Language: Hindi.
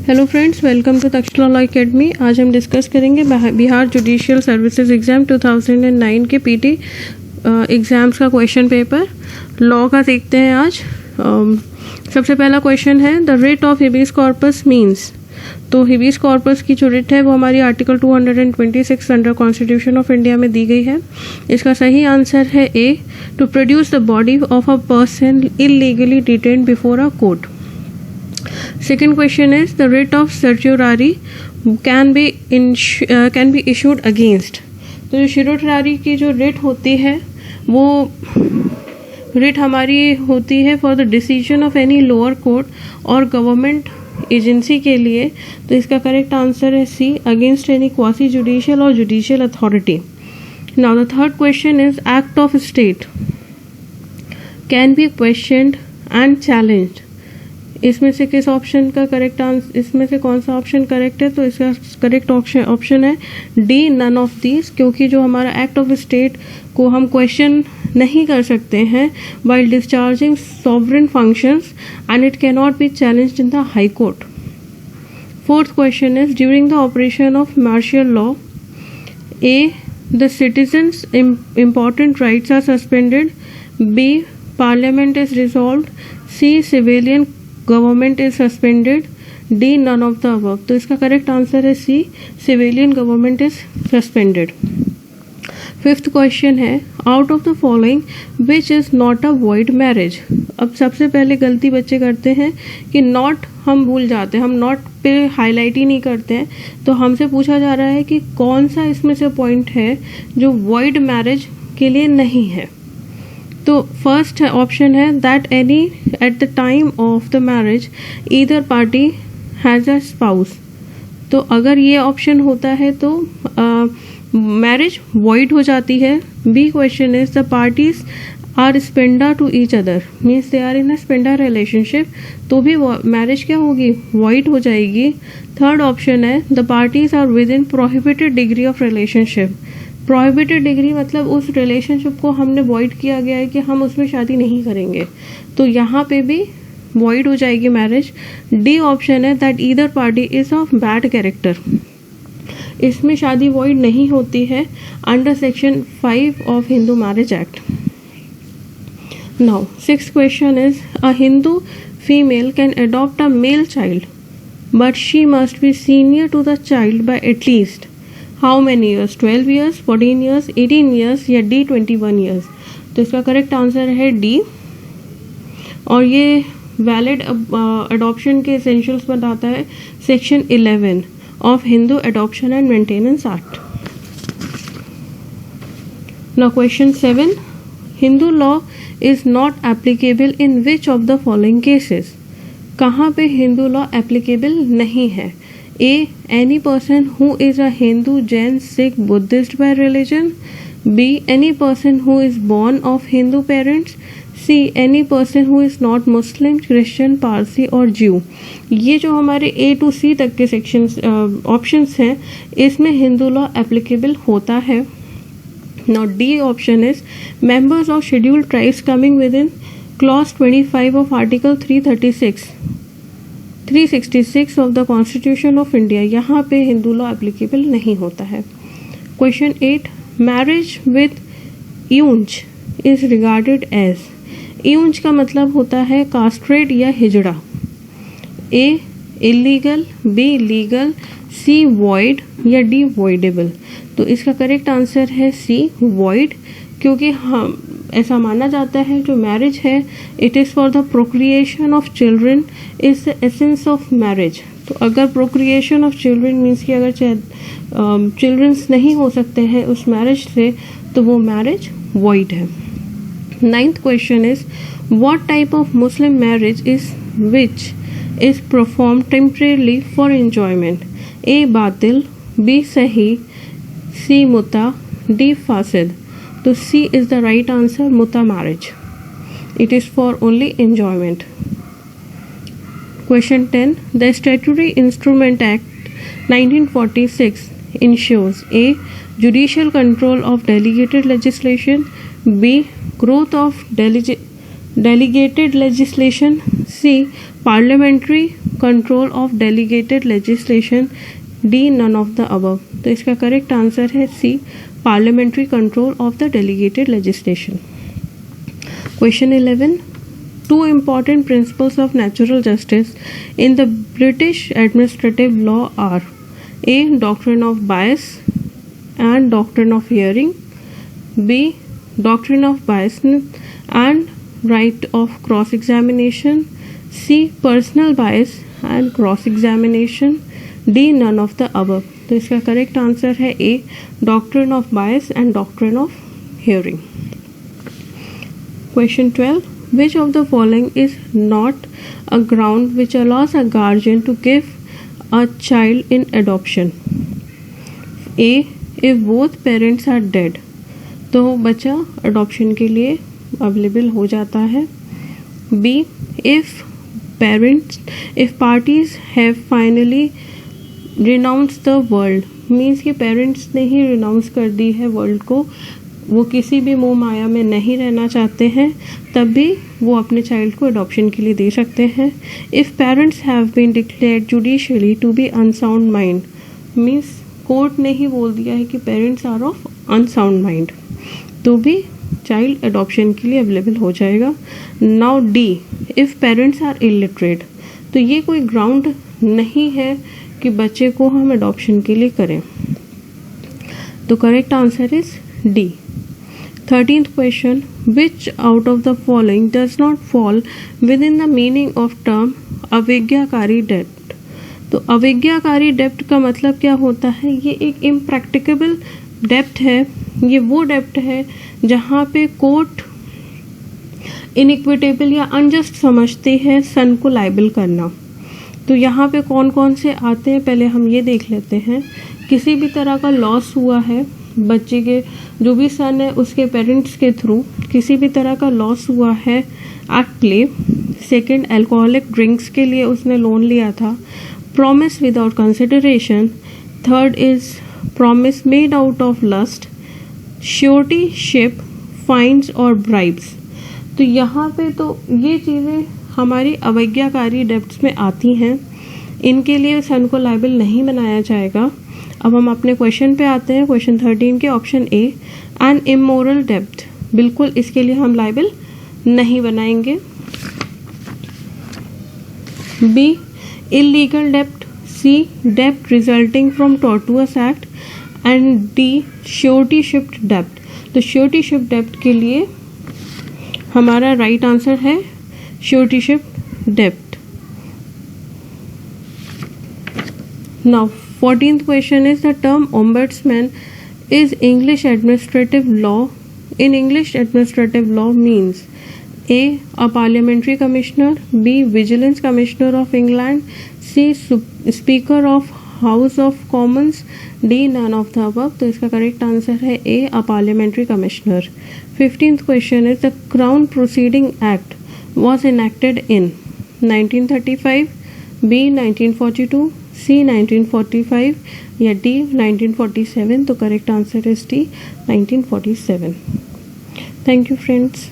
Hello friends, welcome to Takshashila law academy. आज हम डिस्कस करेंगे बिहार जुडिशियल सर्विसेज एग्ज़ाम 2009 के पीटी एग्ज़ाम्स का क्वेश्चन पेपर लॉ का देखते हैं आज। सबसे पहला क्वेश्चन है the writ of habeas corpus means. तो हेबियस कॉर्पस की जो रिट है वो हमारी article 226 under constitution of India में दी गई है। इसका सही आंसर है A, to produce the body of a person illegally detained before a court. Second question is the writ of certiorari can be issued against। तो जो certiorari की जो writ होती है वो writ हमारी होती है for the decision of any lower court और government एजेंसी के लिए। तो इसका करेक्ट आंसर है सी, अगेंस्ट एनी क्वासी जुडिशियल और judicial authority. Now the third question is act of state can be questioned and challenged. इसमें से किस ऑप्शन का करेक्ट आंसर, इसमें से कौन सा ऑप्शन करेक्ट है? तो इसका करेक्ट ऑप्शन है डी, नन ऑफ दीज, क्योंकि जो हमारा एक्ट ऑफ स्टेट को हम क्वेश्चन नहीं कर सकते हैं while discharging sovereign functions and it cannot be challenged in the high court. Fourth question is during the operation of martial law, A, the citizens' important rights are suspended, B, parliament is dissolved, C, civilian government is suspended, D, none of the above. तो इसका करेक्ट आंसर है C, civilian government is suspended. Fifth question है out of the following which is not a void marriage. अब सबसे पहले गलती बच्चे करते हैं कि नॉट हम भूल जाते हैं, हम नॉट पे हाईलाइट ही नहीं करते हैं। तो हमसे पूछा जा रहा है कि कौन सा इसमें से पॉइंट है जो वॉइड मैरिज के लिए नहीं है। तो फर्स्ट ऑप्शन है that any at the time of the marriage either party has a spouse. तो अगर ये ऑप्शन होता है तो मैरिज वॉइड हो जाती है। B question is the parties are sapinda to each other, means they are in a sapinda relationship, तो भी मैरिज क्या होगी, वॉइड हो जाएगी। थर्ड ऑप्शन है the parties are within prohibited degree of relationship. Prohibited degree मतलब उस रिलेशनशिप को हमने वॉइड किया गया है कि हम उसमें शादी नहीं करेंगे, तो यहाँ पे भी वॉइड हो जाएगी मैरिज। डी ऑप्शन है that either party is of bad character. इसमें शादी वॉइड नहीं होती है under section 5 of Hindu marriage act. Now sixth question is a Hindu female can adopt a male child but she must be senior to the child by at least how many years, 12 years, 14 years, 18 years या डी 21 ईयर्स। तो इसका करेक्ट आंसर है डी, और ये वैलिड अडॉप्शन के एसेंशियल्स बताता है section 11 of Hindu adoption and maintenance act. Now question 7, Hindu law is not applicable in which of the following cases. कहाँ पे हिंदू लॉ एप्लीकेबल नहीं है? A, any person who is a Hindu, Jain, Sikh, Buddhist by religion. B, any person who is born of Hindu parents. C, any person who is not Muslim, Christian, Parsi और Jew। ये जो हमारे A to C तक के सेक्शंस ऑप्शंस हैं, इसमें हिंदू लॉ एप्लीकेबल होता है। Now D option is members of scheduled tribes coming within clause 25 of article 366 of the constitution of India. यहाँ पे हिंदू लॉ एप्लीकेबल नहीं होता है। Question 8, marriage with eunuch is regarded as. Eunuch का मतलब होता है कास्ट्रेट या हिजड़ा। A, illegal, B, legal, C, void या डी, वॉइडेबल। तो इसका करेक्ट आंसर है सी, वॉइड, क्योंकि हम ऐसा माना जाता है जो मैरिज है it is for the procreation of children is the essence of marriage. तो अगर प्रोक्रिएशन ऑफ चिल्ड्रन मीन्स कि अगर चिल्ड्रंस नहीं हो सकते हैं उस मैरिज से तो वो मैरिज वॉइड है। Ninth question is what type of Muslim marriage is which is perform temporarily for enjoyment. A, बातिल, बी, सही, सी, मुता, डी, फासिद। तो C is the right answer, Mutta marriage. It is for only enjoyment. Question 10. The Statutory Instrument Act 1946 ensures A, judicial control of delegated legislation, B, growth of delegated legislation, C, parliamentary control of delegated legislation, D none of the above. तो इसका करेक्ट आंसर है C, parliamentary control of the delegated legislation. Question 11, two important principles of natural justice in the British administrative law are A. Doctrine of bias and doctrine of hearing, B. Doctrine of bias and right of cross-examination, C. Personal bias and cross-examination, D. None of the above। तो इसका करेक्ट आंसर है A. Doctrine of bias and doctrine of hearing। Question 12, which of the following is not a ground which allows a guardian to give a child in adoption? A. If both parents are dead, तो बच्चा अडॉप्शन के लिए अवेलेबल हो जाता है। B. If parties have finally renounced the world, means कि पेरेंट्स ने ही रिनाउंस कर दी है वर्ल्ड को, वो किसी भी मोह माया में नहीं रहना चाहते हैं, तब भी वो अपने चाइल्ड को अडॉप्शन के लिए दे सकते हैं। If parents have been declared judicially to be unsound mind, means court ने ही बोल दिया है कि parents are of unsound mind, तो भी चाइल्ड अडॉप्शन के लिए अवेलेबल हो जाएगा। Now D, if parents are illiterate, तो ये कोई ग्राउंड नहीं है कि बच्चे को हम अडॉप्शन के लिए करें, तो correct answer is D. 13th question, which out of the following does not fall within the meaning of term अविज्ञाकारी डेप्ट? तो अविज्ञाकारी डेप्ट का मतलब क्या होता है? ये एक इम्प्रैक्टिकेबल डेप्ट है। ये वो डेप्ट है जहाँ पे कोर्ट इनइक्विटेबल या अनजस्ट समझती है सन को लाइबल करना। तो यहाँ पे कौन कौन से आते हैं पहले हम ये देख लेते हैं। किसी भी तरह का लॉस हुआ है, बच्चे के जो भी सन है उसके पेरेंट्स के थ्रू किसी भी तरह का लॉस हुआ है at play. Second, alcoholic drinks के लिए उसने लोन लिया था। Promise without consideration. Third is promise made out of lust. Suretyship, fines और ब्राइब्स। तो यहाँ पे तो ये चीज़ें हमारी अवज्ञाकारी डेब्ट्स में आती हैं, इनके लिए सन को लायबल नहीं बनाया जाएगा। अब हम अपने क्वेश्चन पे आते हैं। क्वेश्चन 13 के ऑप्शन ए, एन इमोरल डेब्ट, बिल्कुल इसके लिए हम लायबल नहीं बनाएंगे। बी, इलीगल डेब्ट। सी, डेब्ट resulting from टॉर्टुअस act. And D, surety shift डेब्ट। तो श्योरिटी शिफ्ट डेब्ट के लिए हमारा राइट आंसर है श्योरिटी शिफ्ट डेब्ट। Now 14th question is the term ombudsman is English administrative law. In English administrative law means A. a parliamentary commissioner, B. vigilance commissioner of England, C. speaker of House of Commons, D. none of the above। तो इसका करेक्ट आंसर है A. a parliamentary commissioner। 15th question is the Crown Proceeding Act was enacted in 1935, B. 1942, C. 1945 या D. 1947। तो correct answer is D. 1947। Thank you friends.